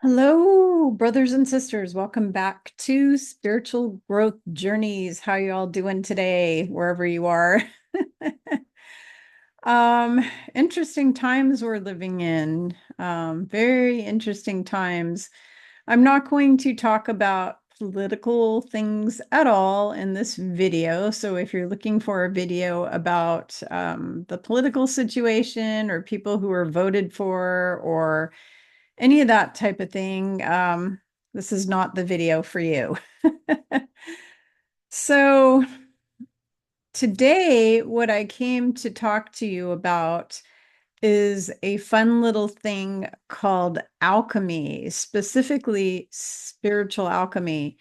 Hello, brothers and sisters. Welcome back to Spiritual Growth Journeys. How you all doing today, wherever you are? Um, Interesting times we're living in. Very interesting times. I'm not going to talk about political things at all in this video. So if you're looking for a video about the political situation or people who are voted for or any of that type of thing, this is not the video for you. So today, what I came to talk to you about is a fun little thing called alchemy, specifically spiritual alchemy.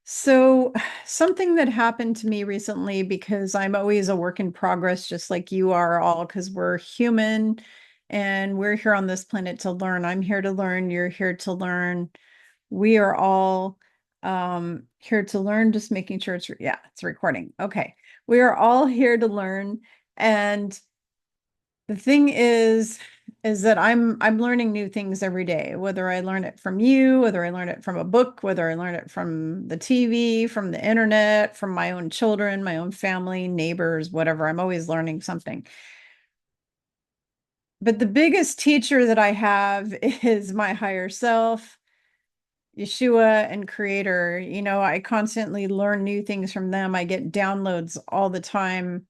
So, something that happened to me recently, because I'm always a work in progress, just like you are all, because we're human and we're here on this planet to learn. I'm here to learn. You're here to learn. We are all here to learn, just making sure it's recording. Okay. We are all here to learn. And the thing is that I'm learning new things every day, whether I learn it from you, whether I learn it from a book, whether I learn it from the TV, from the internet, from my own children, my own family, neighbors, whatever. I'm always learning something. But the biggest teacher that I have is my higher self, Yeshua and Creator. I constantly learn new things from them. I get downloads all the time.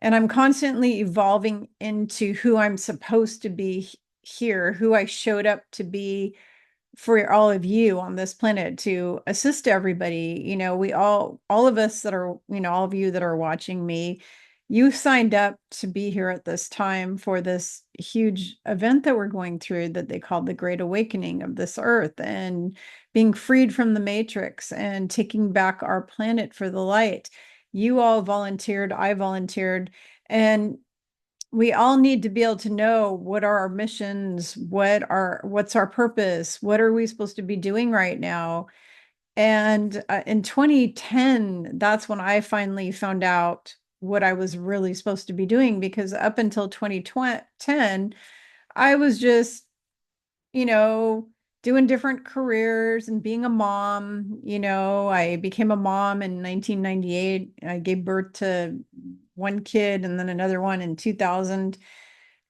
And I'm constantly evolving into who I'm supposed to be here, who I showed up to be for all of you on this planet to assist everybody. We all of us that are, all of you that are watching me, you signed up to be here at this time for this huge event that we're going through that they called the Great Awakening of this earth and being freed from the matrix and taking back our planet for the light. You all volunteered, I volunteered, and we all need to be able to know what are our missions, what's our purpose, what are we supposed to be doing right now. And in 2010, that's when I finally found out what I was really supposed to be doing, because up until 2010, I was just, you know, doing different careers and being a mom. I became a mom in 1998. I gave birth to one kid and then another one in 2000.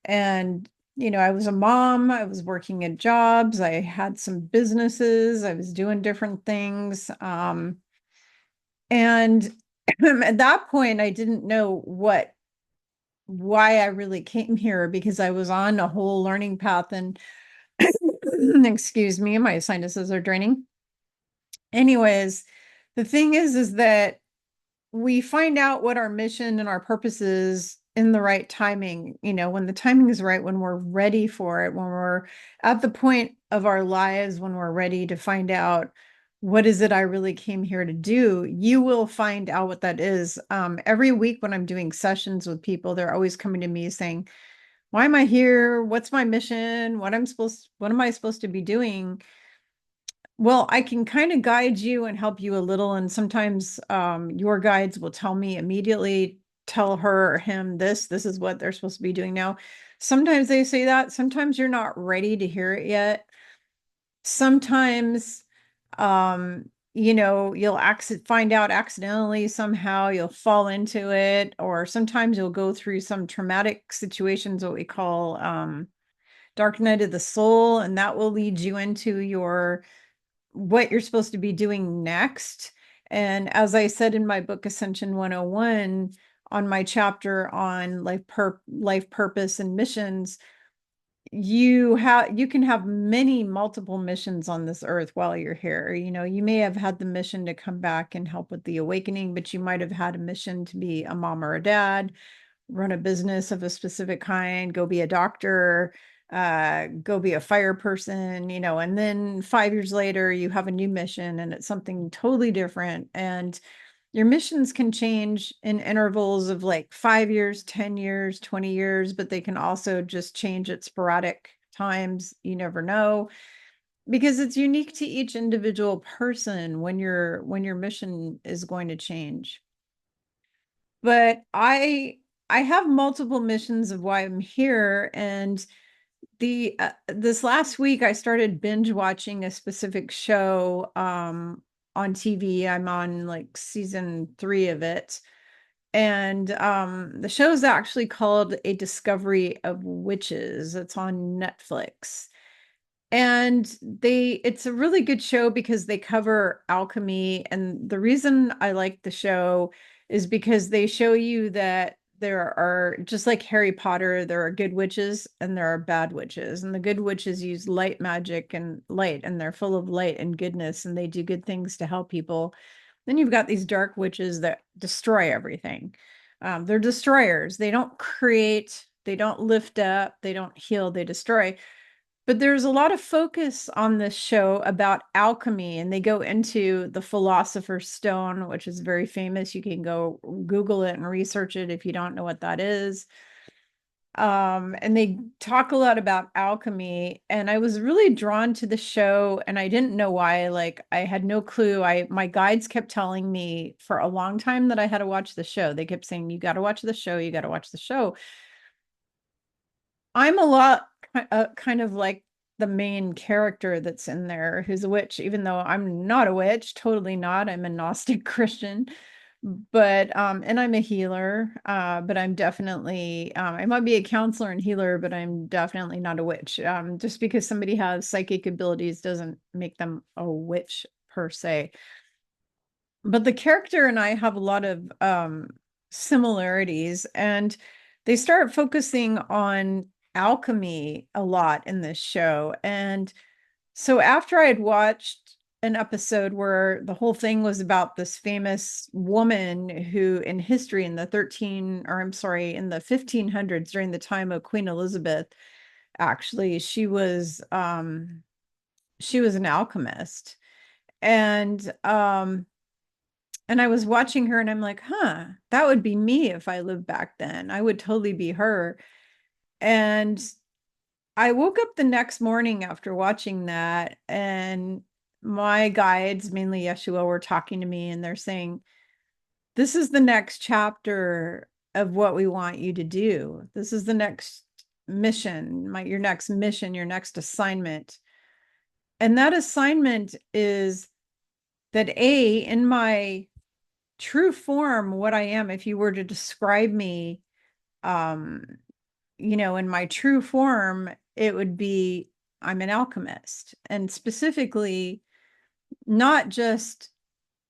And, I was a mom, I was working at jobs, I had some businesses, I was doing different things. And at that point, I didn't know why I really came here, because I was on a whole learning path and excuse me, my sinuses are draining. Anyways, the thing is that we find out what our mission and our purpose is in the right timing. When the timing is right, when we're ready for it, when we're at the point of our lives, when we're ready to find out what is it I really came here to do, you will find out what that is. Every week when I'm doing sessions with people, they're always coming to me saying, why am I here? What's my mission? What am I supposed to be doing? Well, I can kind of guide you and help you a little. And sometimes your guides will tell me immediately, tell her or him this is what they're supposed to be doing now. Sometimes they say that. Sometimes you're not ready to hear it yet. Sometimes, you'll find out accidentally somehow, you'll fall into it, or sometimes you'll go through some traumatic situations, what we call dark night of the soul, and that will lead you into what you're supposed to be doing next. And as I said in my book, Ascension 101, on my chapter on life purpose and missions, you can have many multiple missions on this earth while you're here. You may have had the mission to come back and help with the awakening, but you might have had a mission to be a mom or a dad, run a business of a specific kind, go be a doctor, go be a fire person, and then 5 years later, you have a new mission and it's something totally different. And your missions can change in intervals of like 5 years, 10 years, 20 years, but they can also just change at sporadic times. You never know, because it's unique to each individual person when your mission is going to change. But I have multiple missions of why I'm here, and This last week I started binge watching a specific show on TV. I'm on like season 3 of it. And the show is actually called A Discovery of Witches. It's on Netflix. And it's a really good show because they cover alchemy. And the reason I like the show is because they show you that there are, just like Harry Potter, there are good witches and there are bad witches. And the good witches use light magic and light, and they're full of light and goodness, and they do good things to help people. Then you've got these dark witches that destroy everything. They're destroyers. They don't create, they don't lift up, they don't heal, they destroy. But there's a lot of focus on this show about alchemy, and they go into the Philosopher's Stone, which is very famous. You can go Google it and research it if you don't know what that is. And they talk a lot about alchemy, and I was really drawn to the show, and I didn't know why. Like, I had no clue. My guides kept telling me for a long time that I had to watch the show. They kept saying, you got to watch the show, you got to watch the show. I'm a lot kind of like the main character that's in there, who's a witch, even though I'm not a witch, totally not. I'm a Gnostic Christian, but and I'm a healer, but I'm definitely I might be a counselor and healer, but I'm definitely not a witch. Just because somebody has psychic abilities doesn't make them a witch per se. But the character and I have a lot of similarities, and they start focusing on alchemy a lot in this show. And so after I had watched an episode where the whole thing was about this famous woman who in history in the 1500s, during the time of Queen Elizabeth, actually she was an alchemist. And I was watching her and I'm like, huh, that would be me if I lived back then. I would totally be her. And I woke up the next morning after watching that, and my guides, mainly Yeshua, were talking to me, and they're saying, this is the next chapter of what we want you to do. This is the next mission, your next mission, your next assignment. And that assignment is that in my true form, what I am, if you were to describe me, in my true form, it would be, I'm an alchemist, and specifically not just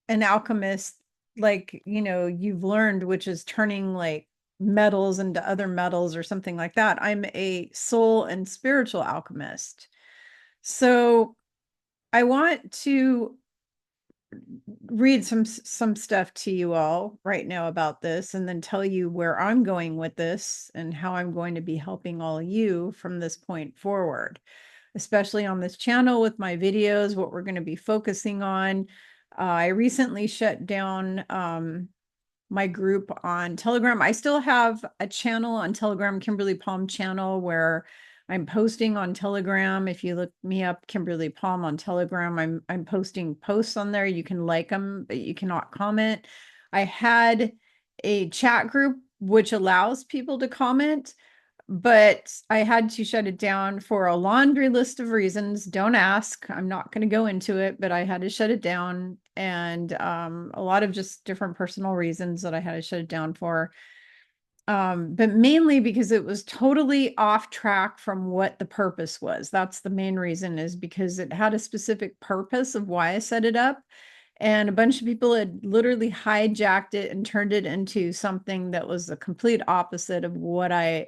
an alchemist like, you've learned, which is turning like metals into other metals or something like that. I'm a soul and spiritual alchemist. So I want to read some stuff to you all right now about this, and then tell you where I'm going with this and how I'm going to be helping all of you from this point forward, especially on this channel with my videos, what we're going to be focusing on. I recently shut down my group on Telegram. I still have a channel on Telegram, Kimberly Palm channel, where I'm posting on Telegram. If you look me up, Kimberly Palm on Telegram, I'm posting posts on there. You can like them, but you cannot comment. I had a chat group which allows people to comment, but I had to shut it down for a laundry list of reasons. Don't ask. I'm not going to go into it, but I had to shut it down, and a lot of just different personal reasons that I had to shut it down for. But mainly because it was totally off track from what the purpose was. That's the main reason, is because it had a specific purpose of why I set it up. And a bunch of people had literally hijacked it and turned it into something that was the complete opposite of what I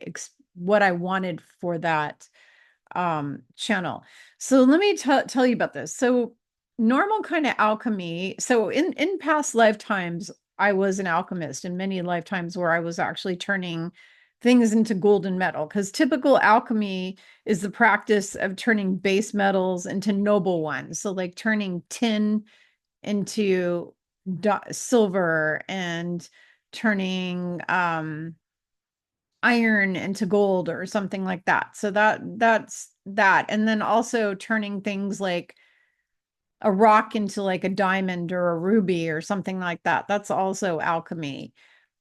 wanted for that channel. So let me tell you about this. So normal kind of alchemy. So in past lifetimes, I was an alchemist, in many lifetimes where I was actually turning things into gold and metal, because typical alchemy is the practice of turning base metals into noble ones. So like turning tin into silver, and turning iron into gold or something like that. So that's that. And then also turning things like a rock into like a diamond or a ruby or something like that. That's also alchemy.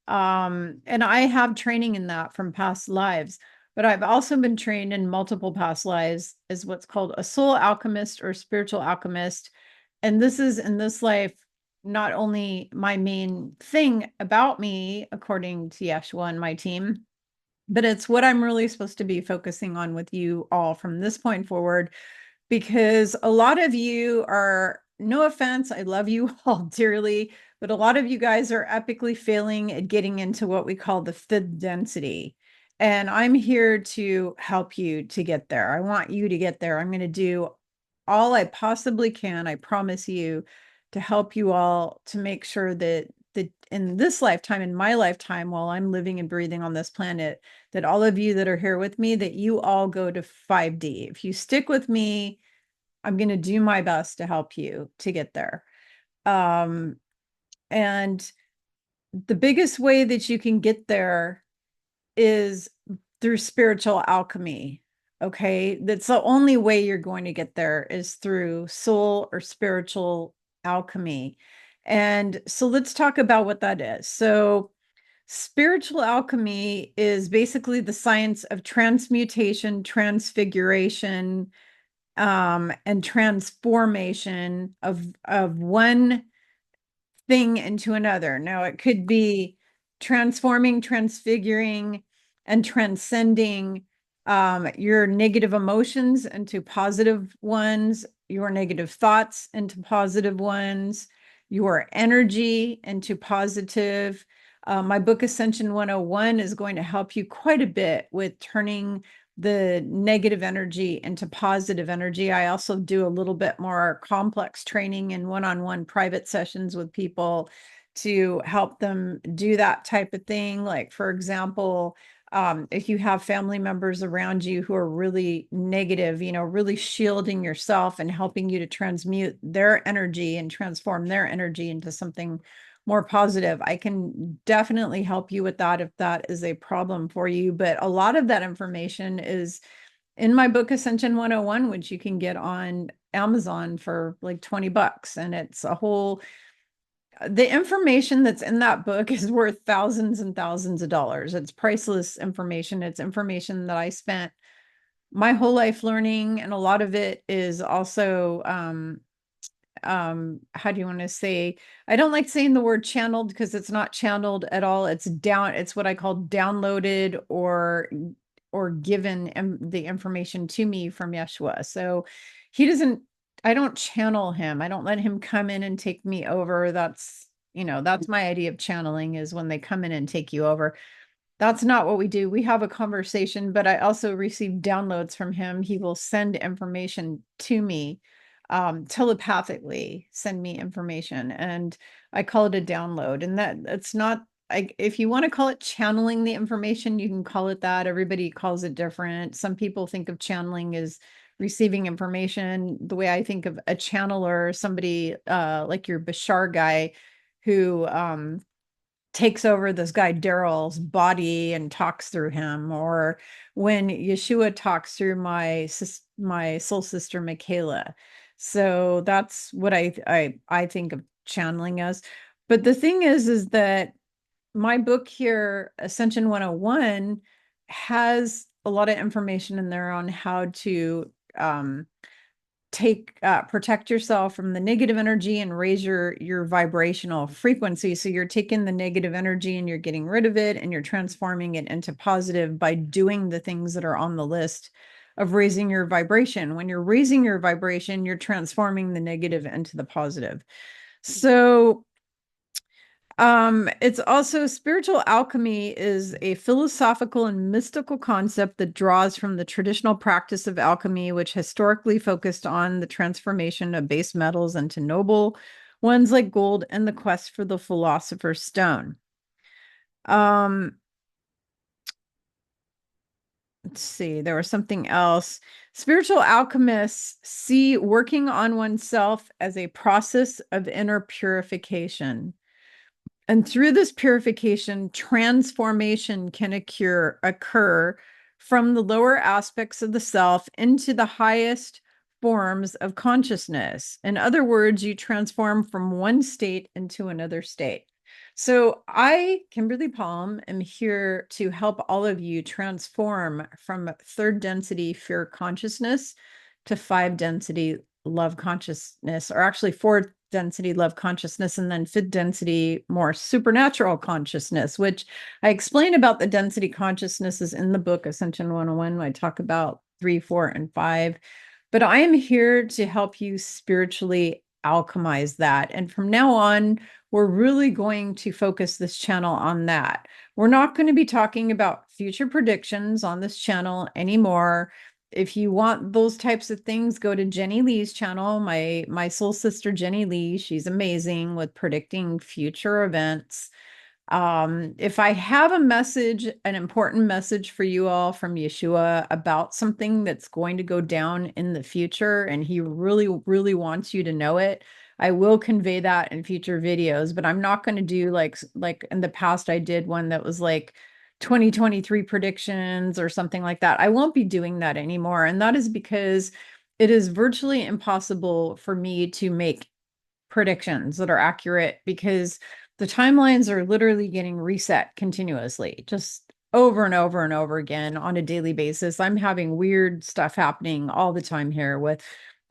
And I have training in that from past lives. but I've also been trained in multiple past lives as what's called a soul alchemist or spiritual alchemist. And this is in this life, not only my main thing about me, according to Yeshua and my team, but it's what I'm really supposed to be focusing on with you all from this point forward, because a lot of you are, no offense, I love you all dearly, but a lot of you guys are epically failing at getting into what we call the fifth density. And I'm here to help you to get there. I want you to get there. I'm going to do all I possibly can, I promise you, to help you all to make sure that in this lifetime, in my lifetime, while I'm living and breathing on this planet, that all of you that are here with me, that you all go to 5D. If you stick with me, I'm going to do my best to help you to get there. And the biggest way that you can get there is through spiritual alchemy. Okay. That's the only way you're going to get there, is through soul or spiritual alchemy. And so let's talk about what that is. So spiritual alchemy is basically the science of transmutation, transfiguration, and transformation of one thing into another. Now, it could be transforming, transfiguring, and transcending your negative emotions into positive ones, your negative thoughts into positive ones, your energy into positive. My book, Ascension 101, is going to help you quite a bit with turning the negative energy into positive energy. I also do a little bit more complex training in one-on-one private sessions with people to help them do that type of thing. Like, for example, if you have family members around you who are really negative, really shielding yourself and helping you to transmute their energy and transform their energy into something more positive, I can definitely help you with that if that is a problem for you. But a lot of that information is in my book, Ascension 101, which you can get on Amazon for like $20. And it's the information that's in that book is worth thousands and thousands of dollars. It's priceless information. It's information that I spent my whole life learning. And a lot of it is also, how do you want to say, I don't like saying the word channeled, because it's not channeled at all. It's what I call downloaded or given the information to me from Yeshua. So I don't channel him. I don't let him come in and take me over. That's my idea of channeling, is when they come in and take you over. That's not what we do. We have a conversation, but I also receive downloads from him. He will send information to me, telepathically send me information, and I call it a download. And it's not, if you want to call it channeling the information, you can call it that. Everybody calls it different. Some people think of channeling as receiving information. The way I think of a channeler, somebody like your Bashar guy who takes over this guy Daryl's body and talks through him, or when Yeshua talks through my soul sister Michaela. So that's what I think of channeling as. But the thing is that my book here, Ascension 101, has a lot of information in there on how to protect yourself from the negative energy and raise your vibrational frequency. So you're taking the negative energy and you're getting rid of it, and you're transforming it into positive by doing the things that are on the list of raising your vibration. When you're raising your vibration, you're transforming the negative into the positive. So it's also, spiritual alchemy is a philosophical and mystical concept that draws from the traditional practice of alchemy, which historically focused on the transformation of base metals into noble ones like gold and the quest for the philosopher's stone. Let's see, there was something else. Spiritual alchemists see working on oneself as a process of inner purification. And through this purification, transformation can occur from the lower aspects of the self into the highest forms of consciousness. In other words, you transform from one state into another state. So I, Kimberly Palm, am here to help all of you transform from third density fear consciousness to five density love consciousness, or actually fourth density love consciousness, and then fifth density more supernatural consciousness, which I explain about the density consciousnesses in the book Ascension 101. I talk about 3, 4, and 5. But I am here to help you spiritually alchemize that. And from now on, we're really going to focus this channel on that. We're not going to be talking about future predictions on this channel anymore. If you want those types of things, go to Jenny Lee's channel, my soul sister Jenny Lee. She's amazing with predicting future events. If I have a message, an important message for you all from Yeshua about something that's going to go down in the future, and he really, really wants you to know it, I will convey that in future videos, but I'm not going to do like in the past, I did one that was like 2023 predictions or something like that. I won't be doing that anymore. And that is because it is virtually impossible for me to make predictions that are accurate, because the timelines are literally getting reset continuously, just over and over and over again on a daily basis. I'm having weird stuff happening all the time here, with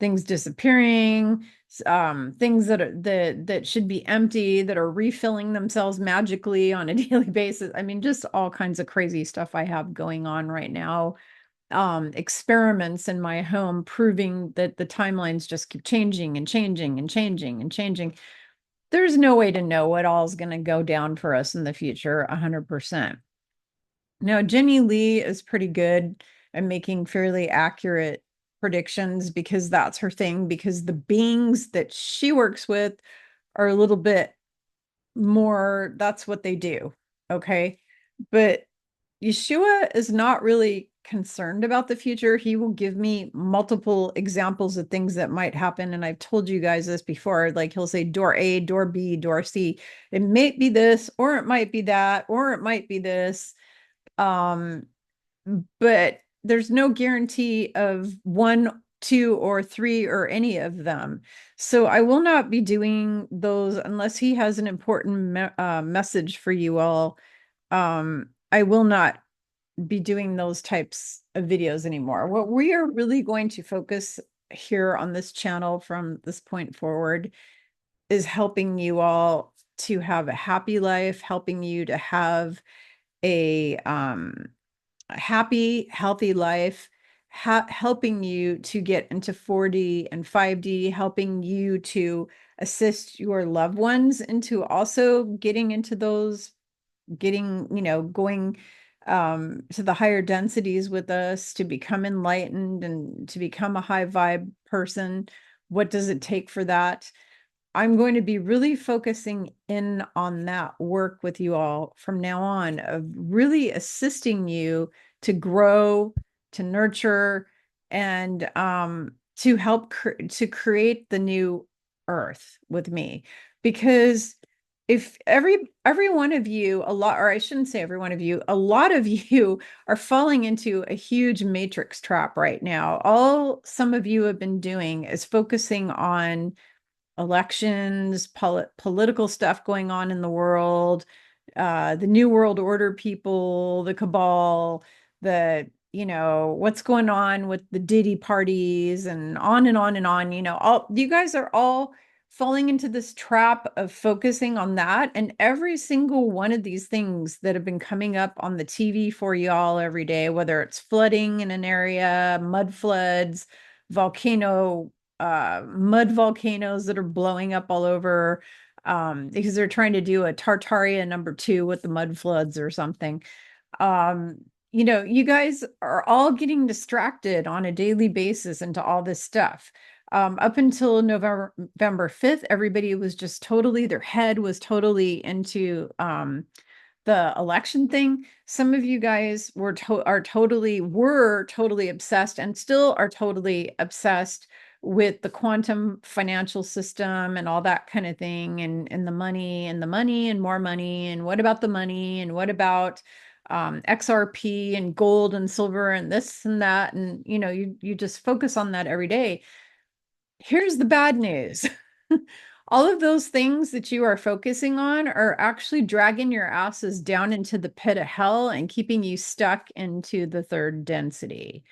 things disappearing, things that should be empty that are refilling themselves magically on a daily basis. I mean, just all kinds of crazy stuff I have going on right now. Experiments in my home proving that the timelines just keep changing and changing and changing and changing. There's no way to know what all is going to go down for us in the future 100%. Now, Jenny Lee is pretty good at making fairly accurate predictions, because that's her thing, because the beings that she works with are a little bit more, that's what they do. Okay. But Yeshua is not really concerned about the future. He will give me multiple examples of things that might happen. And I've told you guys this before, like he'll say door A, door B, door C. It might be this, or it might be that, or it might be this. But there's no guarantee of 1, 2, or 3, or any of them. So I will not be doing those unless he has an important message for you all. I will not be doing those types of videos anymore. What we are really going to focus here on this channel from this point forward is helping you all to have a happy life, helping you to have a happy, healthy life, helping you to get into 4D and 5D, helping you to assist your loved ones into also getting into those, going to the higher densities with us, to become enlightened and to become a high vibe person. What does it take for that? I'm going to be really focusing in on that work with you all from now on, of really assisting you to grow, to nurture, and to help to create the new earth with me. Because if every one of you, a lot, or I shouldn't say every one of you, a lot of you are falling into a huge matrix trap right now. All some of you have been doing is focusing on elections, political stuff going on in the world, the New World Order people, the cabal, what's going on with the Diddy parties, and on and on and on. All you guys are all falling into this trap of focusing on that. And every single one of these things that have been coming up on the TV for y'all every day, whether it's flooding in an area, mud floods, mud volcanoes that are blowing up all over, because they're trying to do a Tartaria #2 with the mud floods or something. You guys are all getting distracted on a daily basis into all this stuff. Up until November 5th, everybody was just totally, their head was totally into the election thing. Some of you guys were totally obsessed, and still are totally obsessed with the quantum financial system and all that kind of thing, and the money and more money, and what about the money, and what about XRP and gold and silver and this and that, and you just focus on that every day. Here's the bad news. All of those things that you are focusing on are actually dragging your asses down into the pit of hell and keeping you stuck into the third density.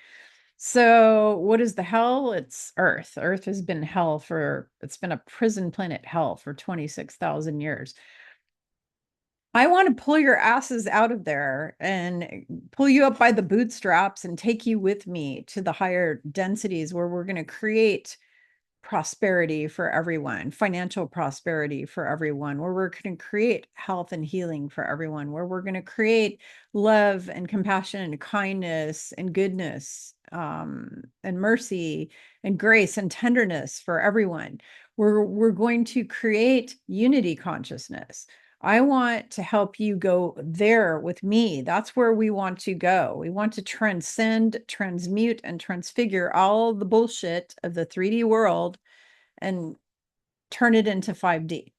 So what is the hell? It's Earth. Earth has been hell it's been a prison planet hell for 26,000 years. I want to pull your asses out of there and pull you up by the bootstraps and take you with me to the higher densities where we're going to create prosperity for everyone, financial prosperity for everyone, where we're going to create health and healing for everyone, where we're going to create love and compassion and kindness and goodness, and mercy and grace and tenderness for everyone. We're going to create unity consciousness. I want to help you go there with me. That's where we want to go. We want to transcend, transmute, and transfigure all the bullshit of the 3D world and turn it into 5D.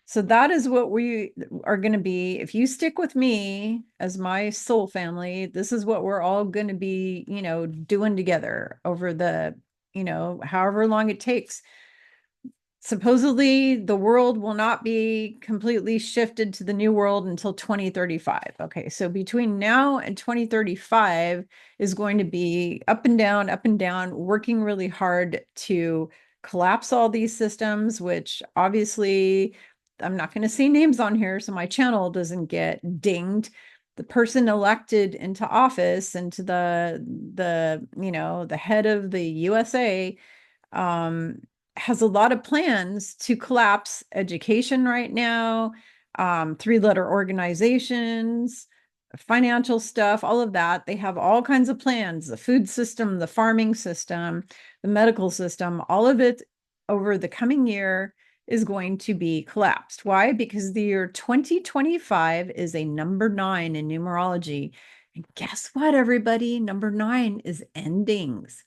So that is what we are going to be. If you stick with me as my soul family, this is what we're all going to be, doing together over the, however long it takes. Supposedly the world will not be completely shifted to the new world until 2035. Okay, so between now and 2035 is going to be up and down, working really hard to collapse all these systems, which obviously I'm not going to say names on here so my channel doesn't get dinged. The person elected into office and to the head of the USA has a lot of plans to collapse education right now, three-letter organizations, financial stuff, all of that. They have all kinds of plans, the food system, the farming system, the medical system, all of it over the coming year is going to be collapsed. Why? Because the year 2025 is a number 9 in numerology. And guess what, everybody? Number 9 is endings.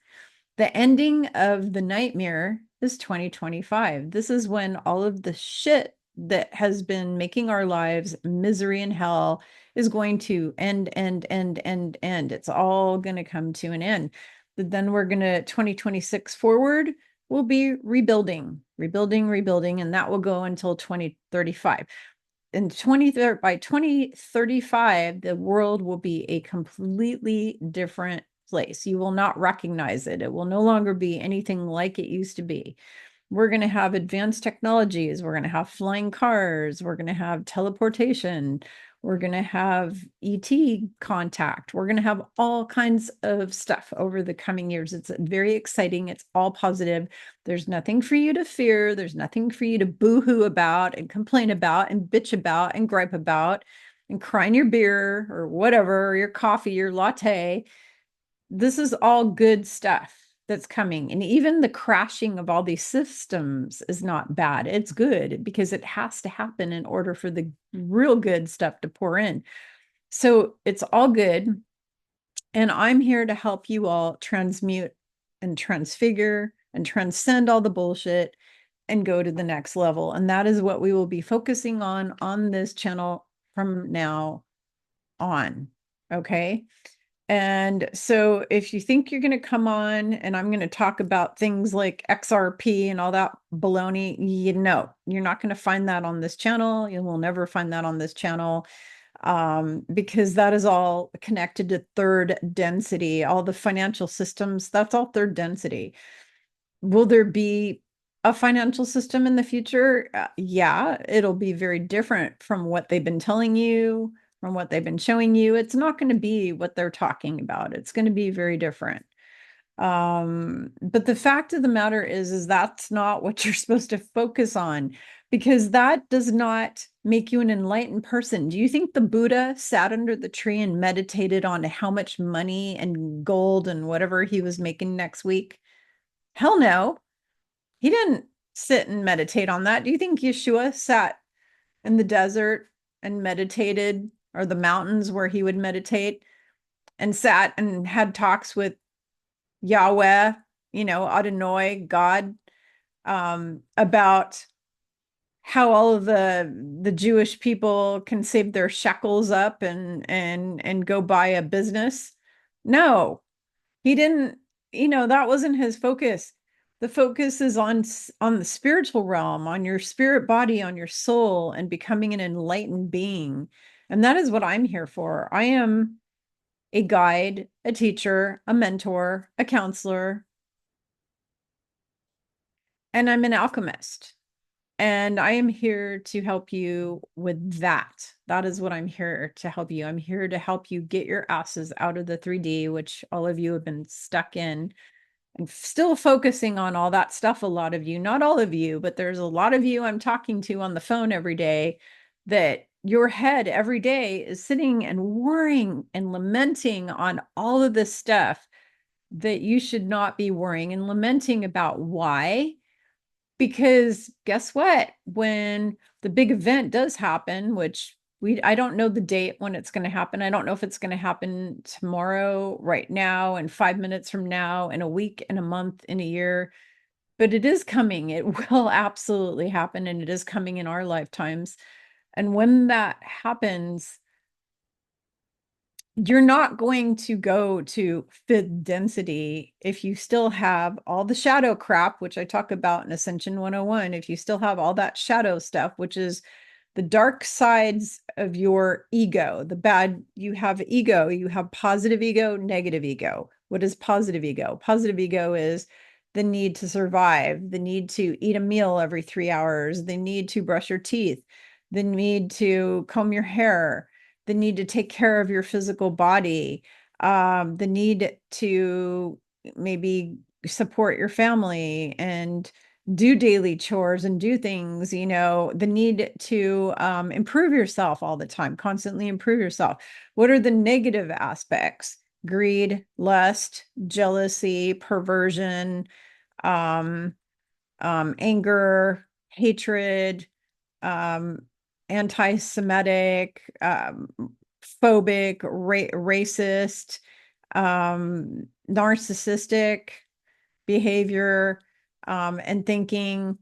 The ending of the nightmare is 2025. This is when all of the shit that has been making our lives misery and hell is going to end. It's all going to come to an end. But then we're going to 2026 forward, we'll be rebuilding, and that will go until 2035. By 2035, the world will be a completely different place. You will not recognize it. It will no longer be anything like it used to be. We're going to have advanced technologies. We're going to have flying cars. We're going to have teleportation. We're going to have ET contact. We're going to have all kinds of stuff over the coming years. It's very exciting. It's all positive. There's nothing for you to fear. There's nothing for you to boo-hoo about and complain about and bitch about and gripe about and cry in your beer or whatever, or your coffee, your latte. This is all good stuff that's coming. And even the crashing of all these systems is not bad. It's good because it has to happen in order for the real good stuff to pour in. So it's all good. And I'm here to help you all transmute and transfigure and transcend all the bullshit and go to the next level. And that is what we will be focusing on this channel from now on. Okay. And so if you think you're going to come on and I'm going to talk about things like XRP and all that baloney, you're not going to find that on this channel. You will never find that on this channel, because that is all connected to third density. All the financial systems, that's all third density. Will there be a financial system in the future? Yeah, it'll be very different from what they've been telling you, from what they've been showing you. It's not going to be what they're talking about. It's going to be very different. But the fact of the matter is that's not what you're supposed to focus on, because that does not make you an enlightened person. Do you think the Buddha sat under the tree and meditated on how much money and gold and whatever he was making next week? Hell no. He didn't sit and meditate on that. Do you think Yeshua sat in the desert and meditated, or the mountains where he would meditate, and sat and had talks with Yahweh, Adonai, God, about how all of the Jewish people can save their shekels up and go buy a business? No, he didn't. That wasn't his focus. The focus is on the spiritual realm, on your spirit body, on your soul, and becoming an enlightened being. And that is what I'm here for. I am a guide, a teacher, a mentor, a counselor, and I'm an alchemist. And I am here to help you with that. That is what I'm here to help you. I'm here to help you get your asses out of the 3D, which all of you have been stuck in and still focusing on all that stuff. A lot of you, not all of you, but there's a lot of you I'm talking to on the phone every day that your head every day is sitting and worrying and lamenting on all of this stuff that you should not be worrying and lamenting about. Why? Because guess what? When the big event does happen, which I don't know the date when it's going to happen. I don't know if it's going to happen tomorrow, right now, and 5 minutes from now, in a week, in a month, in a year, but it is coming. It will absolutely happen, and it is coming in our lifetimes. And when that happens, you're not going to go to fifth density if you still have all the shadow crap, which I talk about in Ascension 101. If you still have all that shadow stuff, which is the dark sides of your ego, the bad, you have ego, you have positive ego, negative ego. What is positive ego? Positive ego is the need to survive, the need to eat a meal every 3 hours, the need to brush your teeth, the need to comb your hair, the need to take care of your physical body, the need to maybe support your family and do daily chores and do things, the need to improve yourself all the time, constantly improve yourself. What are the negative aspects? Greed, lust, jealousy, perversion, anger, hatred, um, anti-Semitic, phobic, racist, narcissistic behavior, and thinking,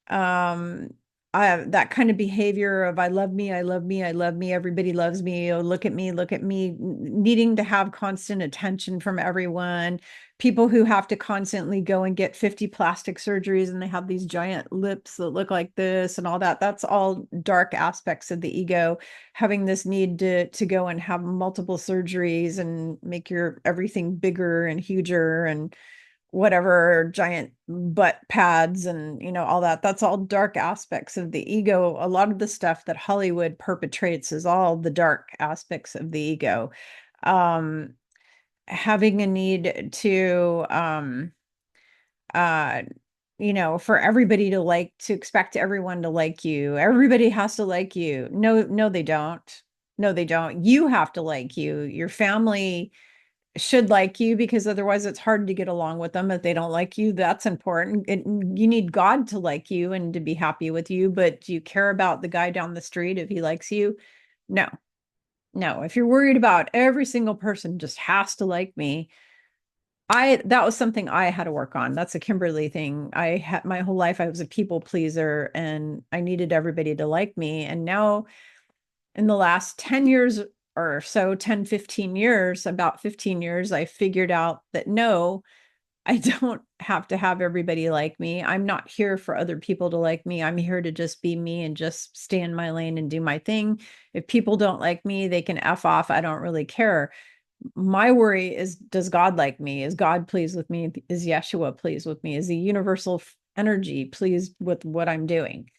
that kind of behavior of I love me, I love me, I love me, everybody loves me, oh, look at me, needing to have constant attention from everyone, people who have to constantly go and get 50 plastic surgeries and they have these giant lips that look like this and all that. That's all dark aspects of the ego, having this need to go and have multiple surgeries and make your everything bigger and huger and whatever, giant butt pads and all that. That's all dark aspects of the ego. A lot of the stuff that Hollywood perpetrates is all the dark aspects of the ego. Having a need to uh for everybody to expect everyone to like you. Everybody has to like you. No, they don't. No, they don't. You have to like you. Your family should like you, because otherwise it's hard to get along with them if they don't like you. That's important. You need God to like you and to be happy with you, but do you care about the guy down the street if he likes you? No. No. If you're worried about every single person just has to like me, that was something I had to work on. That's a Kimberly thing. I had my whole life I was a people pleaser and I needed everybody to like me. And now in the last 10 years or so, 10, 15 years, about 15 years, I figured out that no, I don't have to have everybody like me. I'm not here for other people to like me. I'm here to just be me and just stay in my lane and do my thing. If people don't like me, they can F off. I don't really care. My worry is, does God like me? Is God pleased with me? Is Yeshua pleased with me? Is the universal energy pleased with what I'm doing?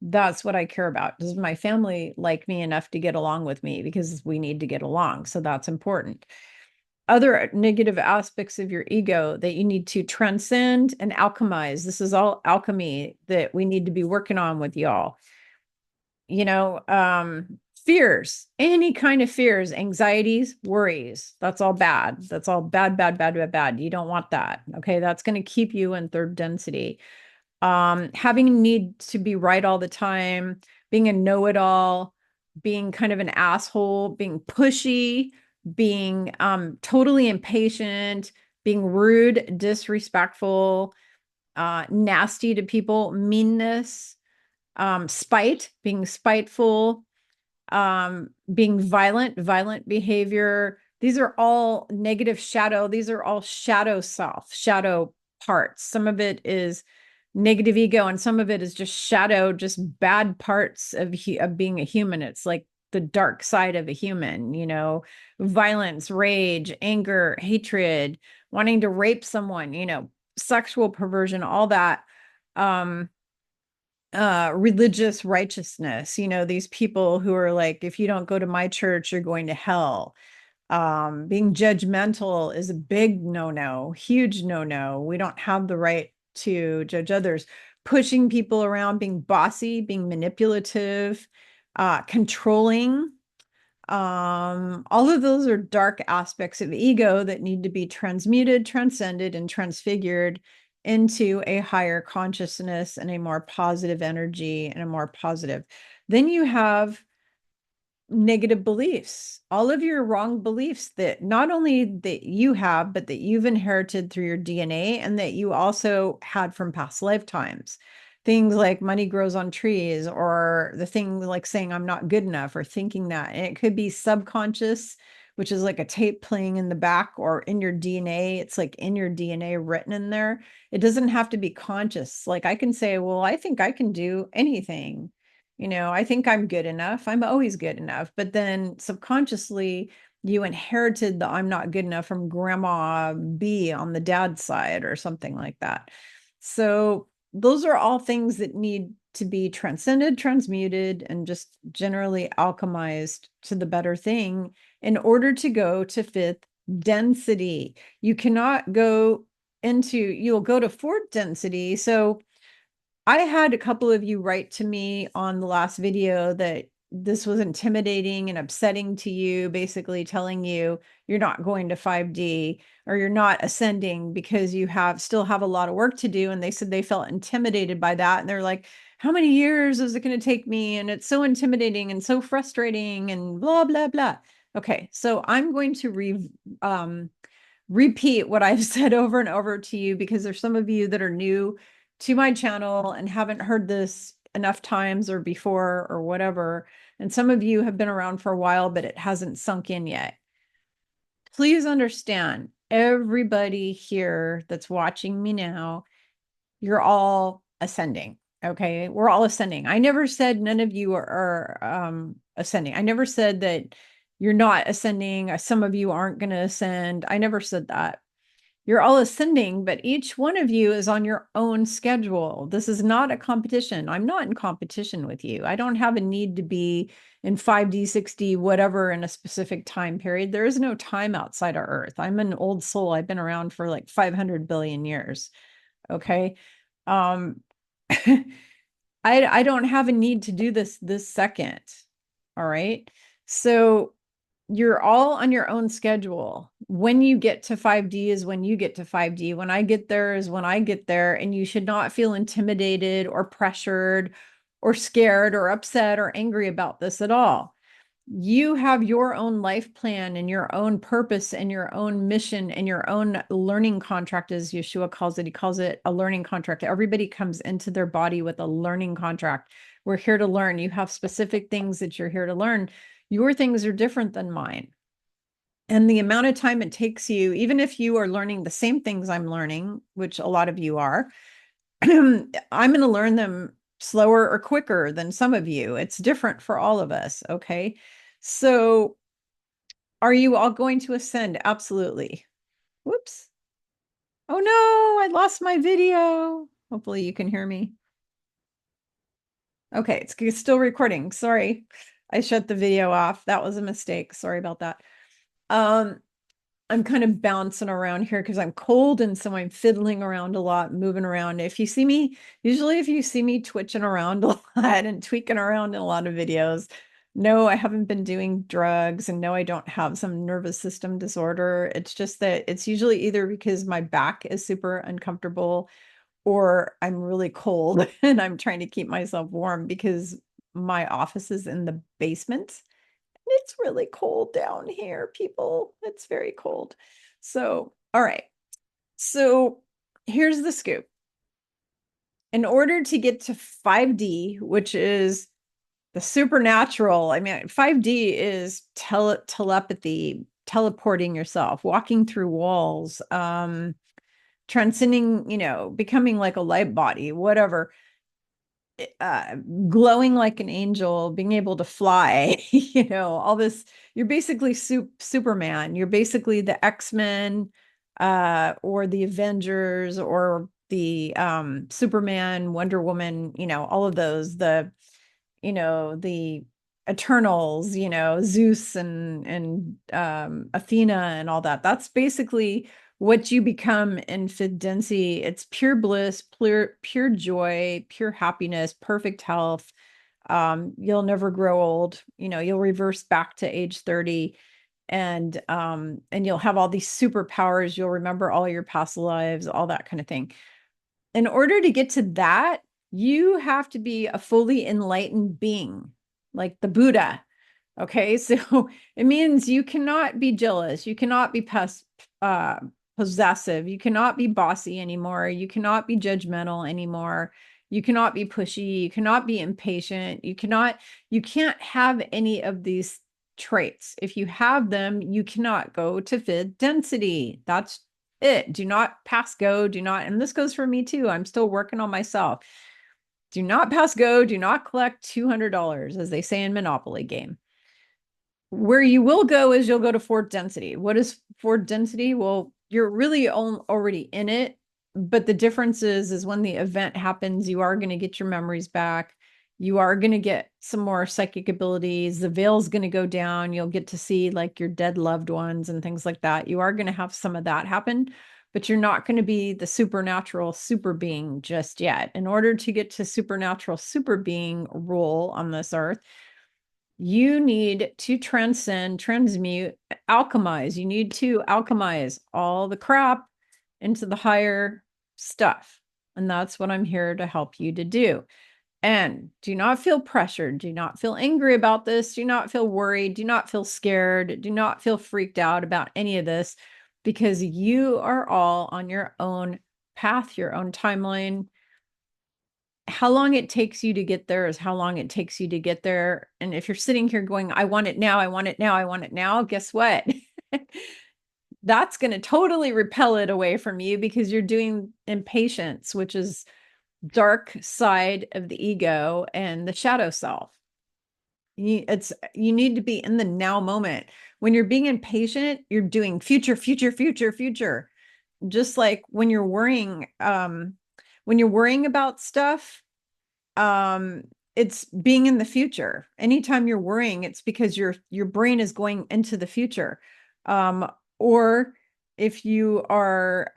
That's what I care about. Does my family like me enough to get along with me? Because we need to get along. So that's important. Other negative aspects of your ego that you need to transcend and alchemize. This is all alchemy that we need to be working on with y'all. Fears, any kind of fears, anxieties, worries. That's all bad. That's all bad, bad, bad, bad, bad. You don't want that. Okay. That's going to keep you in third density. Having a need to be right all the time, being a know-it-all, being kind of an asshole, being pushy, being totally impatient, being rude, disrespectful, nasty to people, meanness, spite, being spiteful, being violent behavior. These are all negative shadow. These are all shadow self, shadow parts. Some of it is negative ego, and some of it is just shadow, just bad parts of being a human. It's like the dark side of a human, you know, violence, rage, anger, hatred, wanting to rape someone, you know, sexual perversion, all that. Religious righteousness, you know, these people who are like, if you don't go to my church, you're going to hell. Being judgmental is a big no-no, huge no-no. We don't have the right to judge others. Pushing people around, being bossy, being manipulative, controlling. All of those are dark aspects of ego that need to be transmuted, transcended, and transfigured into a higher consciousness and a more positive energy and a more positive. Then you have negative beliefs, all of your wrong beliefs that not only that you have, but that you've inherited through your DNA and that you also had from past lifetimes. Things like money grows on trees, or the thing like saying I'm not good enough, or thinking that. And it could be subconscious, which is like a tape playing in the back, or in your DNA. It's like in your DNA written in there. It doesn't have to be conscious. Like I can say, well, I think I can do anything. You know, I think I'm good enough. I'm always good enough. But then subconsciously, you inherited the I'm not good enough from Grandma B on the dad's side or something like that. So those are all things that need to be transcended, transmuted, and just generally alchemized to the better thing in order to go to fifth density. You cannot go into, you'll go to fourth density. So I had a couple of you write to me on the last video that this was intimidating and upsetting to you, basically telling you you're not going to 5D or you're not ascending because you still have a lot of work to do. And they said they felt intimidated by that. And they're like, how many years is it going to take me? And it's so intimidating and so frustrating and blah, blah, blah. Okay, so I'm going to repeat what I've said over and over to you because there's some of you that are new to my channel and haven't heard this enough times or before or whatever. And some of you have been around for a while, but it hasn't sunk in yet. Please understand, everybody here that's watching me now, you're all ascending. Okay, we're all ascending. I never said none of you are ascending. I never said that you're not ascending. Some of you aren't going to ascend. I never said that. You're all ascending, but each one of you is on your own schedule. This is not a competition. I'm not in competition with you. I don't have a need to be in 5D, 6D, whatever in a specific time period. There is no time outside of Earth. I'm an old soul. I've been around for like 500 billion years. Okay. I don't have a need to do this second. All right. So you're all on your own schedule. When you get to 5D is when you get to 5D. When I get there is when I get there. And you should not feel intimidated or pressured or scared or upset or angry about this at all. You have your own life plan and your own purpose and your own mission and your own learning contract, as Yeshua calls it. He calls it a learning contract. Everybody comes into their body with a learning contract. We're here to learn. You have specific things that you're here to learn. Your things are different than mine. And the amount of time it takes you, even if you are learning the same things I'm learning, which a lot of you are, I'm going to learn them slower or quicker than some of you. It's different for all of us. Okay. So are you all going to ascend? Absolutely. Whoops. Oh no, I lost my video. Hopefully you can hear me. Okay, it's still recording. Sorry. I shut the video off. That was a mistake. Sorry about that. I'm kind of bouncing around here because I'm cold, and so I'm fiddling around a lot, moving around. If you see me, usually if you see me twitching around a lot and tweaking around in a lot of videos, no, I haven't been doing drugs, and no, I don't have some nervous system disorder. It's just that it's usually either because my back is super uncomfortable or I'm really cold and I'm trying to keep myself warm because my office is in the basement. It's really cold down here, people. It's very cold. So, all right. So here's the scoop. In order to get to 5D, which is the supernatural, I mean, 5D is telepathy, teleporting yourself, walking through walls, transcending, becoming like a light body, whatever, glowing like an angel, being able to fly, all this. You're basically Superman. You're basically the X-Men, or the Avengers, or the Superman, Wonder Woman, all of those, the Eternals, Zeus and Athena and all that. That's basically what you become in fifth density. It's pure bliss, pure joy, pure happiness, perfect health. You'll never grow old. You'll reverse back to age 30, and you'll have all these superpowers. You'll remember all your past lives, all that kind of thing. In order to get to that, you have to be a fully enlightened being, like the Buddha. Okay, so it means you cannot be jealous. You cannot be possessive. You cannot be bossy anymore. You cannot be judgmental anymore. You cannot be pushy. You cannot be impatient. You can't have any of these traits. If you have them, you cannot go to fifth density. That's it. Do not pass go. Do not, and this goes for me too. I'm still working on myself. Do not pass go. Do not collect $200, as they say in Monopoly game. Where you will go is you'll go to fourth density. What is fourth density? Well, you're really already in it, but the difference is when the event happens, you are going to get your memories back. You are going to get some more psychic abilities. The veil's going to go down. You'll get to see like your dead loved ones and things like that. You are going to have some of that happen, but you're not going to be the supernatural super being just yet. In order to get to supernatural super being role on this earth, you need to transcend, transmute, alchemize. You need to alchemize all the crap into the higher stuff. And that's what I'm here to help you to do. And do not feel pressured. Do not feel angry about this. Do not feel worried. Do not feel scared. Do not feel freaked out about any of this, because you are all on your own path, your own timeline. How long it takes you to get there is how long it takes you to get there. And if you're sitting here going, I want it now, I want it now, I want it now, guess what? That's going to totally repel it away from you, because you're doing impatience, which is dark side of the ego and the shadow self. You need to be in the now moment. When you're being impatient, you're doing future, future, future, future. Just like when you're worrying about stuff, it's being in the future. Anytime you're worrying, it's because your brain is going into the future. Or if you are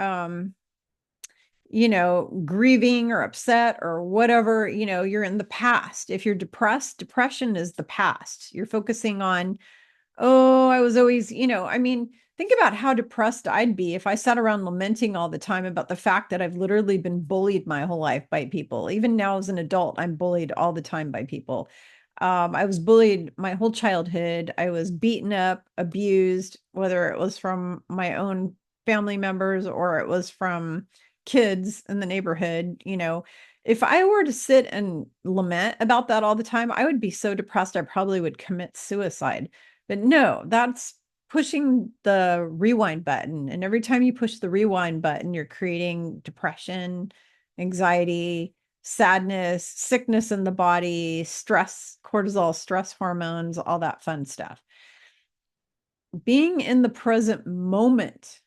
grieving or upset or whatever, you're in the past. If you're depressed, depression is the past. You're focusing on, oh, I was always, think about how depressed I'd be if I sat around lamenting all the time about the fact that I've literally been bullied my whole life by people. Even now as an adult, I'm bullied all the time by people. I was bullied my whole childhood. I was beaten up, abused, whether it was from my own family members or it was from kids in the neighborhood. If I were to sit and lament about that all the time, I would be so depressed, I probably would commit suicide. But no, that's pushing the rewind button. And every time you push the rewind button, you're creating depression, anxiety, sadness, sickness in the body, stress, cortisol, stress hormones, all that fun stuff. Being in the present moment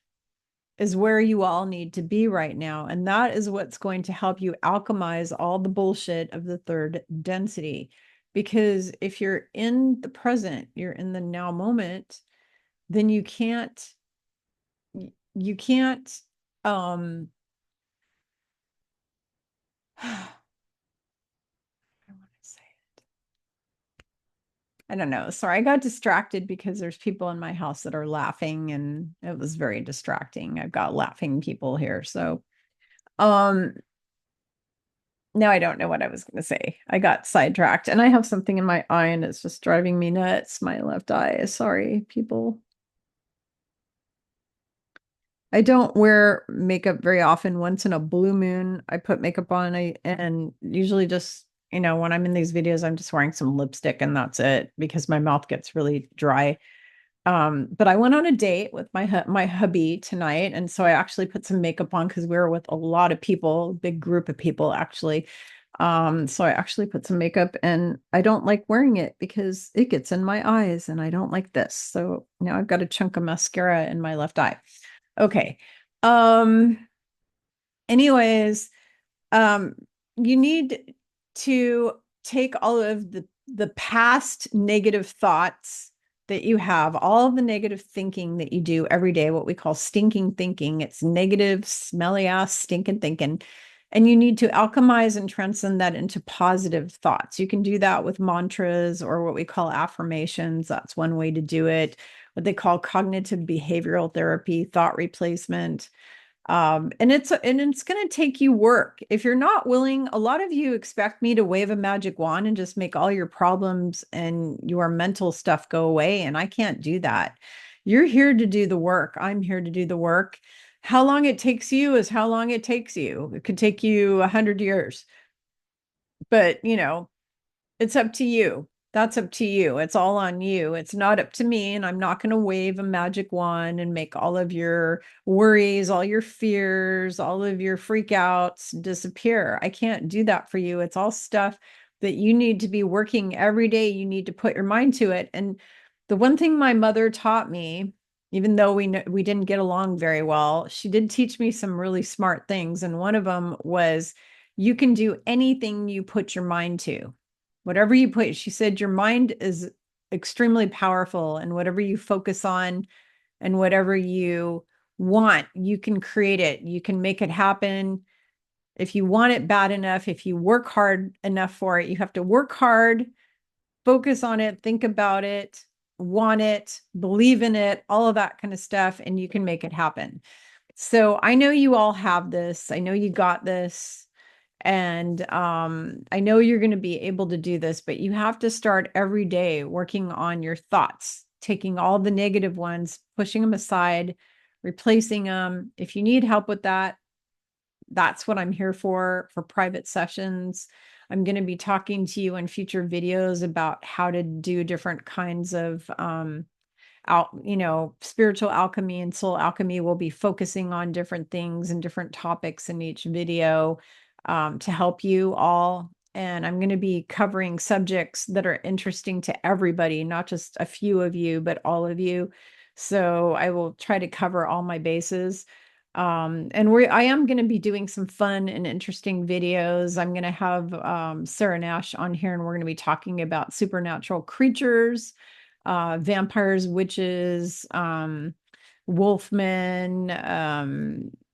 is where you all need to be right now. And that is what's going to help you alchemize all the bullshit of the third density. Because if you're in the present, you're in the now moment, then you can't I don't know. Sorry, I got distracted because there's people in my house that are laughing and it was very distracting. I've got laughing people here. So, now I don't know what I was going to say. I got sidetracked and I have something in my eye and it's just driving me nuts. My left eye. Sorry, people. I don't wear makeup very often. Once in a blue moon, I put makeup on, and usually just, when I'm in these videos, I'm just wearing some lipstick and that's it, because my mouth gets really dry. But I went on a date with my hubby tonight, and so I actually put some makeup on because we were with a lot of people, big group of people actually. So I actually put some makeup, and I don't like wearing it because it gets in my eyes, and I don't like this. So now I've got a chunk of mascara in my left eye. Okay. Um, anyways, um, you need to take all of the past negative thoughts that you have, all of the negative thinking that you do every day, what we call stinking thinking. It's negative, smelly ass, stinking thinking. And you need to alchemize and transcend that into positive thoughts. You can do that with mantras or what we call affirmations. That's one way to do it. What they call cognitive behavioral therapy, thought replacement. And it's going to take you work. If you're not willing, a lot of you expect me to wave a magic wand and just make all your problems and your mental stuff go away, and I can't do that. You're here to do the work. I'm here to do the work. How long it takes you is how long it takes you. It could take you 100 years, but it's up to you. That's up to you. It's all on you. It's not up to me. And I'm not going to wave a magic wand and make all of your worries, all your fears, all of your freakouts disappear. I can't do that for you. It's all stuff that you need to be working every day. You need to put your mind to it. And the one thing my mother taught me, even though we didn't get along very well, she did teach me some really smart things. And one of them was you can do anything you put your mind to. Whatever you put, she said, your mind is extremely powerful, and whatever you focus on and whatever you want, you can create it. You can make it happen. If you want it bad enough, if you work hard enough for it, you have to work hard, focus on it, think about it, want it, believe in it, all of that kind of stuff, and you can make it happen. So I know you all have this. I know you got this. And I know you're going to be able to do this, but you have to start every day working on your thoughts, taking all the negative ones, pushing them aside, replacing them. If you need help with that, that's what I'm here for private sessions. I'm going to be talking to you in future videos about how to do different kinds of spiritual alchemy and soul alchemy. Will be focusing on different things and different topics in each video to help you all. And I'm going to be covering subjects that are interesting to everybody, not just a few of you, but all of you. So I will try to cover all my bases. And I am going to be doing some fun and interesting videos. I'm going to have Sarah Nash on here, and we're going to be talking about supernatural creatures, vampires, witches, wolfmen,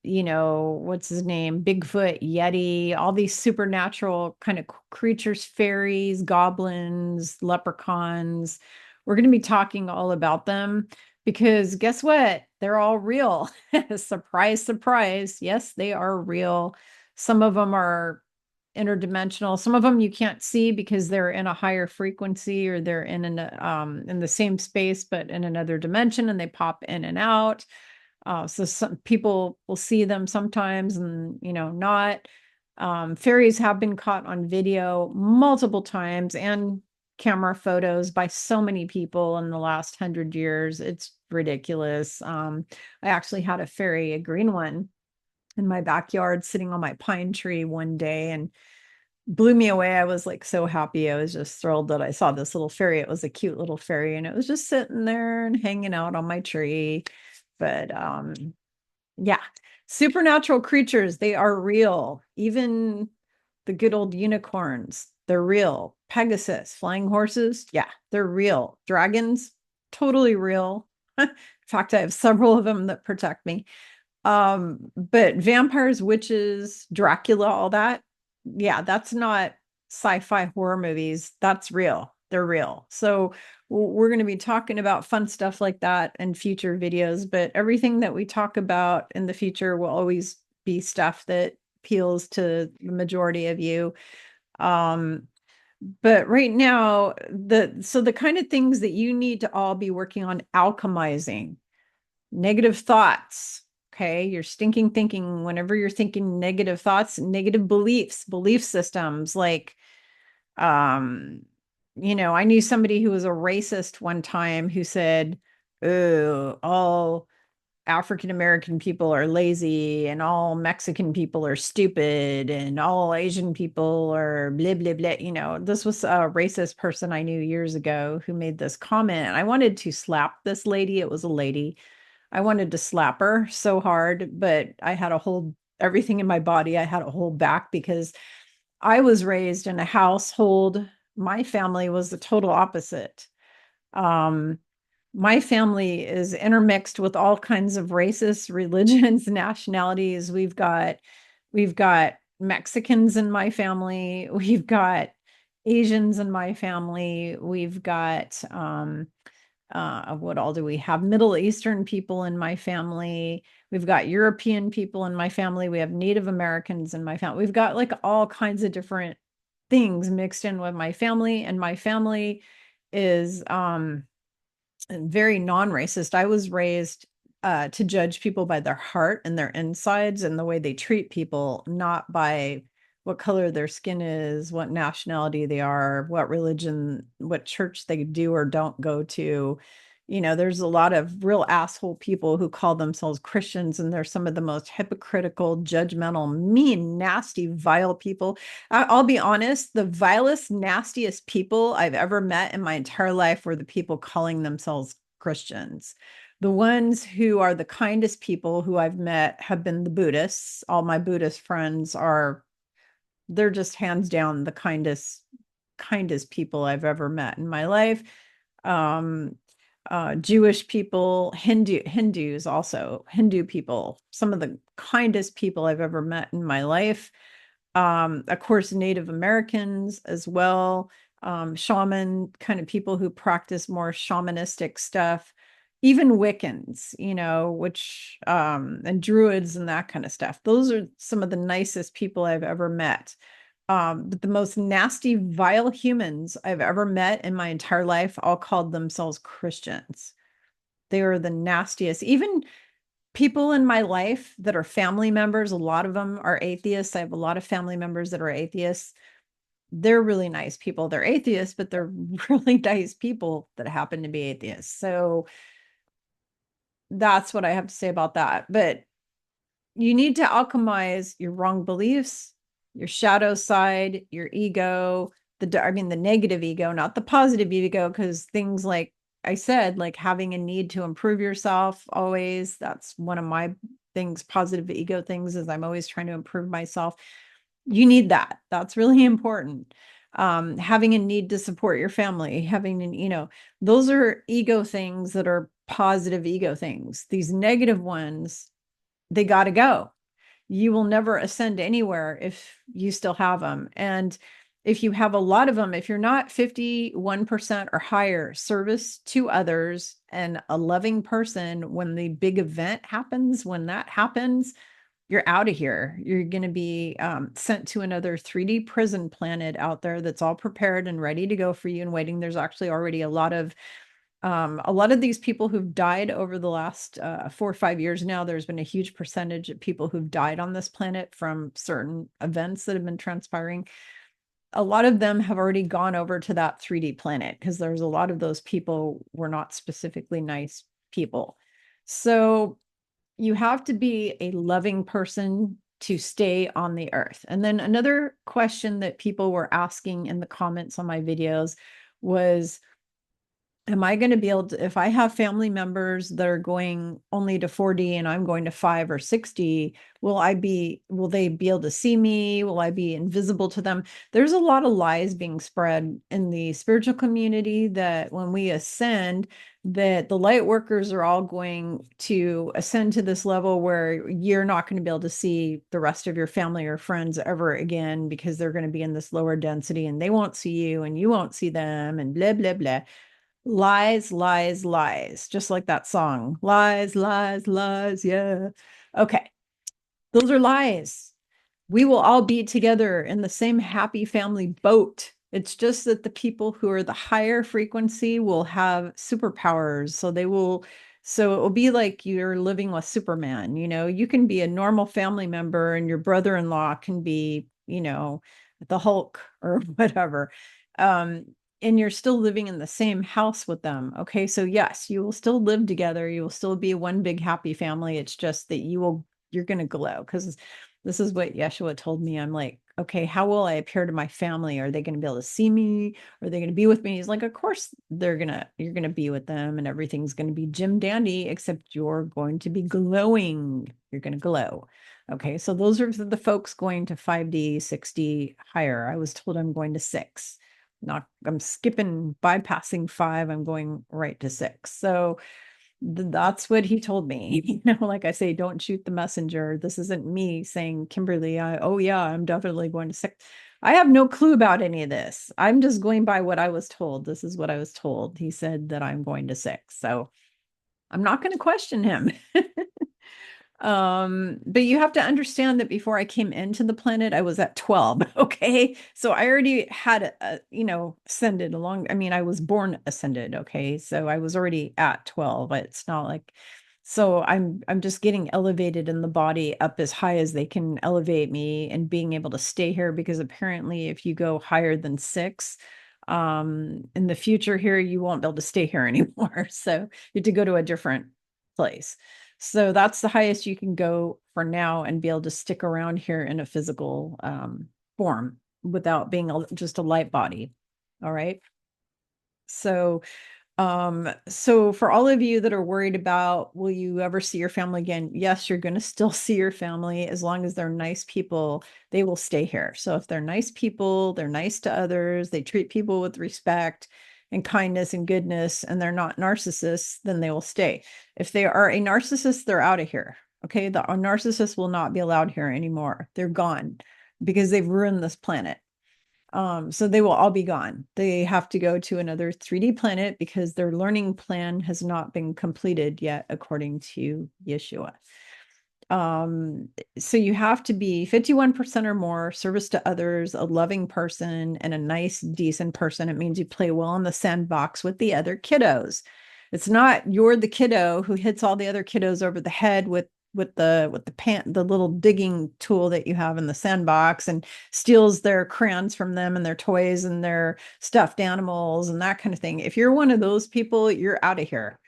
what's his name? Bigfoot, Yeti, all these supernatural kind of creatures, fairies, goblins, leprechauns. We're going to be talking all about them because guess what? They're all real. Surprise, surprise. Yes, they are real. Some of them are interdimensional. Some of them you can't see because they're in a higher frequency, or they're in the same space but in another dimension, and they pop in and out. So some people will see them sometimes and not. Fairies have been caught on video multiple times and camera photos by so many people in the last 100 years. It's ridiculous. I actually had a fairy, a green one, in my backyard sitting on my pine tree one day, and blew me away. I was like so happy. I was just thrilled that I saw this little fairy. It was a cute little fairy, and it was just sitting there and hanging out on my tree. But yeah, supernatural creatures, they are real. Even the good old unicorns, they're real. Pegasus, flying horses, yeah, they're real. Dragons, totally real. In fact, I have several of them that protect me. But vampires, witches, Dracula, all that, yeah, that's not sci-fi horror movies. That's real. They're real. So we're going to be talking about fun stuff like that in future videos, but everything that we talk about in the future will always be stuff that appeals to the majority of you. But right now, the kind of things that you need to all be working on alchemizing: negative thoughts. Okay, you're stinking thinking. Whenever you're thinking negative thoughts, negative beliefs, belief systems, like I knew somebody who was a racist one time who said, oh, all African American people are lazy and all Mexican people are stupid and all Asian people are blah, blah, blah. You know, this was a racist person I knew years ago who made this comment. I wanted to slap this lady. It was a lady. I wanted to slap her so hard, but I had to hold everything in my body. I had to hold back because I was raised in a household. My family was the total opposite. Um, my family is intermixed with all kinds of races, religions, nationalities. We've got Mexicans in my family. We've got Asians in my family. We've got what all do we have? Middle Eastern people in my family. We've got European people in my family. We have Native Americans in my family. We've got like all kinds of different things mixed in with my family, and my family is very non-racist. I was raised to judge people by their heart and their insides and the way they treat people, not by what color their skin is, what nationality they are, what religion, what church they do or don't go to. You know, there's a lot of real asshole people who call themselves Christians, and they're some of the most hypocritical, judgmental, mean, nasty, vile people. I'll be honest, the vilest, nastiest people I've ever met in my entire life were the people calling themselves Christians. The ones who are the kindest people who I've met have been the Buddhists. All my Buddhist friends are, they're just hands down the kindest people I've ever met in my life. Um, Jewish people, Hindus also, Hindu people, some of the kindest people I've ever met in my life. Of course, Native Americans as well, shaman kind of people who practice more shamanistic stuff, even Wiccans, you know, which, and Druids and that kind of stuff. Those are some of the nicest people I've ever met. But the most nasty, vile humans I've ever met in my entire life all called themselves Christians. They are the nastiest. Even people in my life that are family members, a lot of them are atheists. I have a lot of family members that are atheists. They're really nice people. They're atheists, but they're really nice people that happen to be atheists. So that's what I have to say about that. But you need to alchemize your wrong beliefs, your shadow side, your ego, the negative ego, not the positive ego, because things like I said, like having a need to improve yourself always, that's one of my things, positive ego things, is I'm always trying to improve myself. You need that. That's really important. Having a need to support your family, those are ego things that are positive ego things. These negative ones, they got to go. You will never ascend anywhere if you still have them. And if you have a lot of them, if you're not 51% or higher service to others and a loving person, when the big event happens, when that happens, you're out of here. You're going to be sent to another 3D prison planet out there that's all prepared and ready to go for you and waiting. There's actually already a lot of these people who've died over the last 4 or 5 years now. There's been a huge percentage of people who've died on this planet from certain events that have been transpiring. A lot of them have already gone over to that 3D planet because there's a lot of those people were not specifically nice people. So you have to be a loving person to stay on the earth. And then another question that people were asking in the comments on my videos was, am I going to be able to, if I have family members that are going only to 4D and I'm going to 5 or 6D, will they be able to see me? Will I be invisible to them? There's a lot of lies being spread in the spiritual community that when we ascend, that the light workers are all going to ascend to this level where you're not going to be able to see the rest of your family or friends ever again because they're going to be in this lower density and they won't see you and you won't see them and blah, blah, blah. Lies, lies, lies. Just like that song. Lies, lies, lies. Yeah. Okay. Those are lies. We will all be together in the same happy family boat. It's just that the people who are the higher frequency will have superpowers. So it will be like you're living with Superman. You know, you can be a normal family member and your brother-in-law can be, the Hulk or whatever. and you're still living in the same house with them. Okay. So yes, you will still live together. You will still be one big happy family. It's just that you're going to glow, because this is what Yeshua told me. I'm like, okay, how will I appear to my family? Are they going to be able to see me? Are they going to be with me? He's like, of course you're going to be with them, and everything's going to be Jim Dandy, except you're going to be glowing. You're going to glow. Okay. So those are the folks going to 5D, 6D higher. I was told I'm going to 6. I'm skipping, bypassing 5. I'm going right to 6. So that's what he told me. Like I say, don't shoot the messenger. This isn't me saying, Kimberly, oh yeah, I'm definitely going to 6. I have no clue about any of this. I'm just going by what I was told. This is what I was told. He said that I'm going to 6. So I'm not going to question him. But you have to understand that before I came into the planet, I was at 12. Okay. So I already had, ascended along. I mean, I was born ascended. Okay. So I was already at 12. It's not like, so I'm just getting elevated in the body up as high as they can elevate me, and being able to stay here, because apparently if you go higher than 6, in the future here, you won't be able to stay here anymore. So you have to go to a different place. So that's the highest you can go for now, and be able to stick around here in a physical form without being just a light body. All right. So for all of you that are worried about, will you ever see your family again? Yes, you're going to still see your family, as long as they're nice people. They will stay here. So if they're nice people, they're nice to others, they treat people with respect and kindness and goodness, and they're not narcissists, then they will stay. If they are a narcissist, they're out of here. Okay. The narcissist will not be allowed here anymore. They're gone, because they've ruined this planet. So they will all be gone. They have to go to another 3D planet, because their learning plan has not been completed yet, according to Yeshua. So you have to be 51% or more, service to others, a loving person, and a nice, decent person. It means you play well in the sandbox with the other kiddos. It's not you're the kiddo who hits all the other kiddos over the head with the little digging tool that you have in the sandbox, and steals their crayons from them, and their toys, and their stuffed animals, and that kind of thing. If you're one of those people, you're out of here.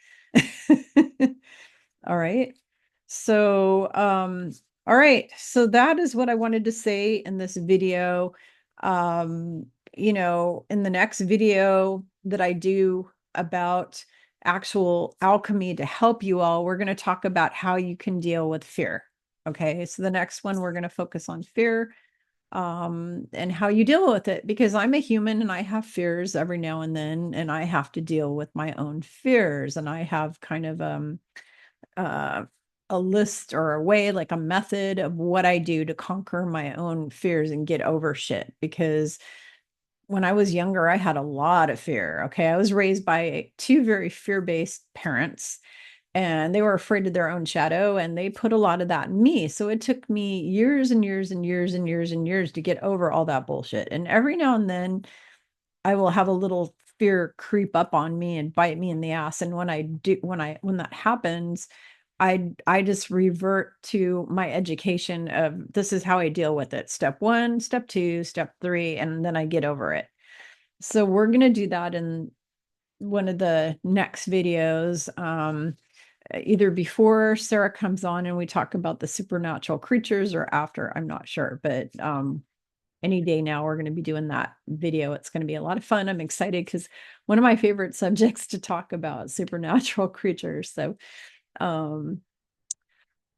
All right. So, all right. So that is what I wanted to say in this video. In the next video that I do about actual alchemy to help you all, we're going to talk about how you can deal with fear. Okay. So the next one, we're going to focus on fear, and how you deal with it, because I'm a human and I have fears every now and then, and I have to deal with my own fears. And I have kind of, uh, a list or a way, like a method of what I do to conquer my own fears and get over shit. Because when I was younger, I had a lot of fear. Okay. I was raised by 2 very fear-based parents, and they were afraid of their own shadow, and they put a lot of that in me. So it took me years and years and years and years and years to get over all that bullshit. And every now and then I will have a little fear creep up on me and bite me in the ass. And when that happens, I just revert to my education of, this is how I deal with it. Step 1, step 2, step 3, and then I get over it. So we're going to do that in one of the next videos, either before Sarah comes on and we talk about the supernatural creatures, or after, I'm not sure, but any day now we're going to be doing that video. It's going to be a lot of fun. I'm excited, because one of my favorite subjects to talk about, supernatural creatures. So all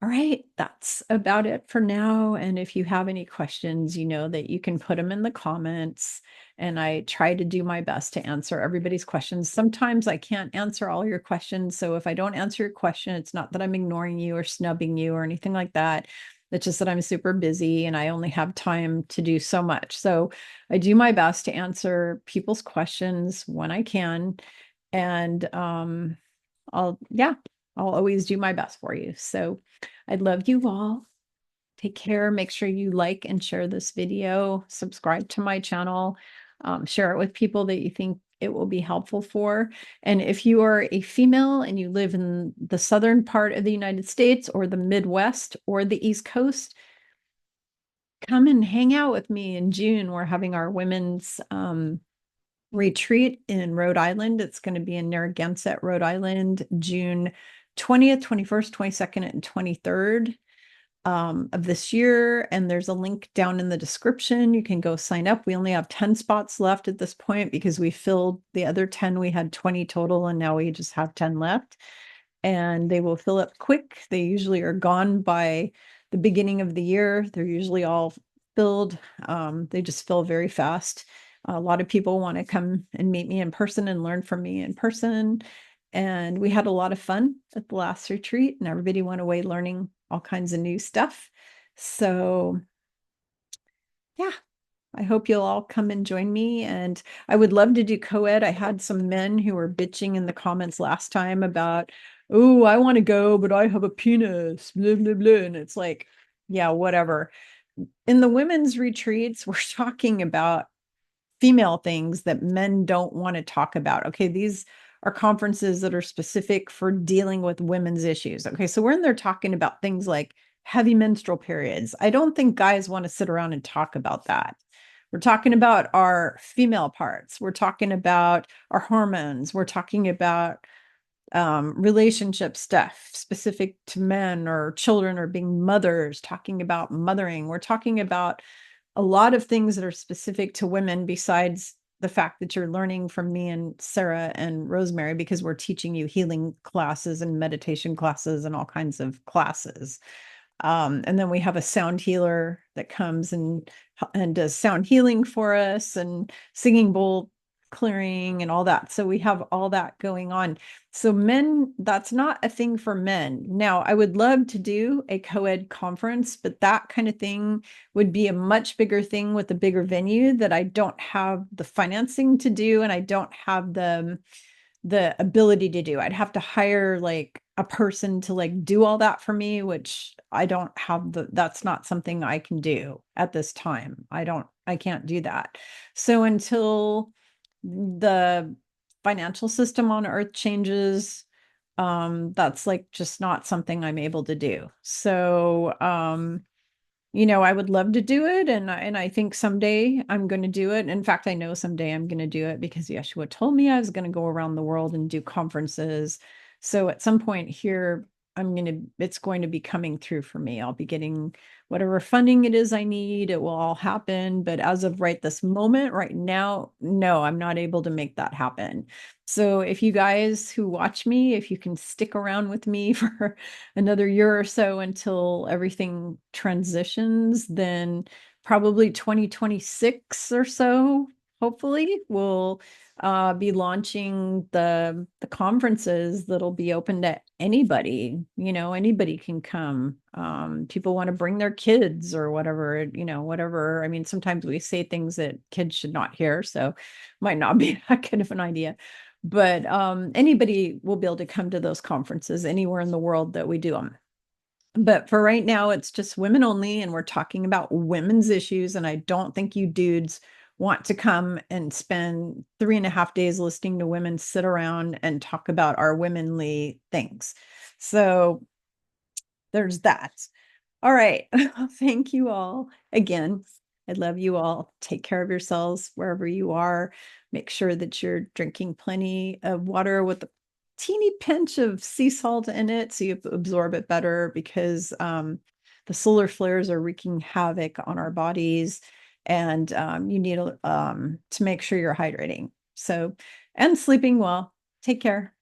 right, that's about it for now. And if you have any questions, you know that you can put them in the comments, and I try to do my best to answer everybody's questions. Sometimes I can't answer all your questions. So if I don't answer your question, it's not that I'm ignoring you or snubbing you or anything like that. It's just that I'm super busy and I only have time to do so much. So I do my best to answer people's questions when I can. And I'll always do my best for you. So I love you all. Take care. Make sure you like and share this video. Subscribe to my channel. Share it with people that you think it will be helpful for. And if you are a female and you live in the southern part of the United States, or the Midwest, or the East Coast, come and hang out with me in June. We're having our women's retreat in Rhode Island. It's going to be in Narragansett, Rhode Island, June 20th, 21st, 22nd, and 23rd of this year. And there's a link down in the description. You can go sign up. We only have 10 spots left at this point because we filled the other 10. We had 20 total, and now we just have 10 left. And they will fill up quick. They usually are gone by the beginning of the year. They're usually all filled. They just fill very fast. A lot of people want to come and meet me in person and learn from me in person. And we had a lot of fun at the last retreat, and everybody went away learning all kinds of new stuff. So, yeah, I hope you'll all come and join me. And I would love to do co-ed. I had some men who were bitching in the comments last time about, oh, I want to go, but I have a penis, blah, blah, blah. And it's like, yeah, whatever. In the women's retreats, we're talking about female things that men don't want to talk about. Okay, these are conferences that are specific for dealing with women's issues. Okay, so we're in there talking about things like heavy menstrual periods. I don't think guys want to sit around and talk about that. We're talking about our female parts. We're talking about our hormones. We're talking about relationship stuff specific to men or children or being mothers, talking about mothering. We're talking about a lot of things that are specific to women besides the fact that you're learning from me and Sarah and Rosemary, because we're teaching you healing classes and meditation classes and all kinds of classes. And then we have a sound healer that comes and does sound healing for us and singing bowl clearing and all that. So we have all that going on. So men, that's not a thing for men. Now, I would love to do a co-ed conference, but that kind of thing would be a much bigger thing with a bigger venue that I don't have the financing to do, and I don't have the ability to do. I'd have to hire like a person to like do all that for me, which I don't have that's not something I can do at this time. I can't do that. So until the financial system on earth changes, that's like just not something I'm able to do. So I would love to do it, and I think someday I'm going to do it. In fact, I know someday I'm going to do it because Yeshua told me I was going to go around the world and do conferences. So at some point here, it's going to be coming through for me. I'll be getting whatever funding it is I need. It will all happen. But as of right this moment, right now, no, I'm not able to make that happen. So if you guys who watch me, if you can stick around with me for another year or so until everything transitions, then probably 2026 or so, hopefully, we'll be launching the conferences that'll be open to anybody. Anybody can come. People want to bring their kids or whatever, whatever. I mean, sometimes we say things that kids should not hear, so might not be that good of an idea. But anybody will be able to come to those conferences anywhere in the world that we do them. But for right now, it's just women only, and we're talking about women's issues. And I don't think you dudes want to come and spend 3.5 days listening to women sit around and talk about our womanly things. So there's that. All right. Thank you all again. I love you all. Take care of yourselves wherever you are. Make sure that you're drinking plenty of water with a teeny pinch of sea salt in it so you absorb it better, because the solar flares are wreaking havoc on our bodies, and you need to make sure you're hydrating. So, and sleeping well. Take care.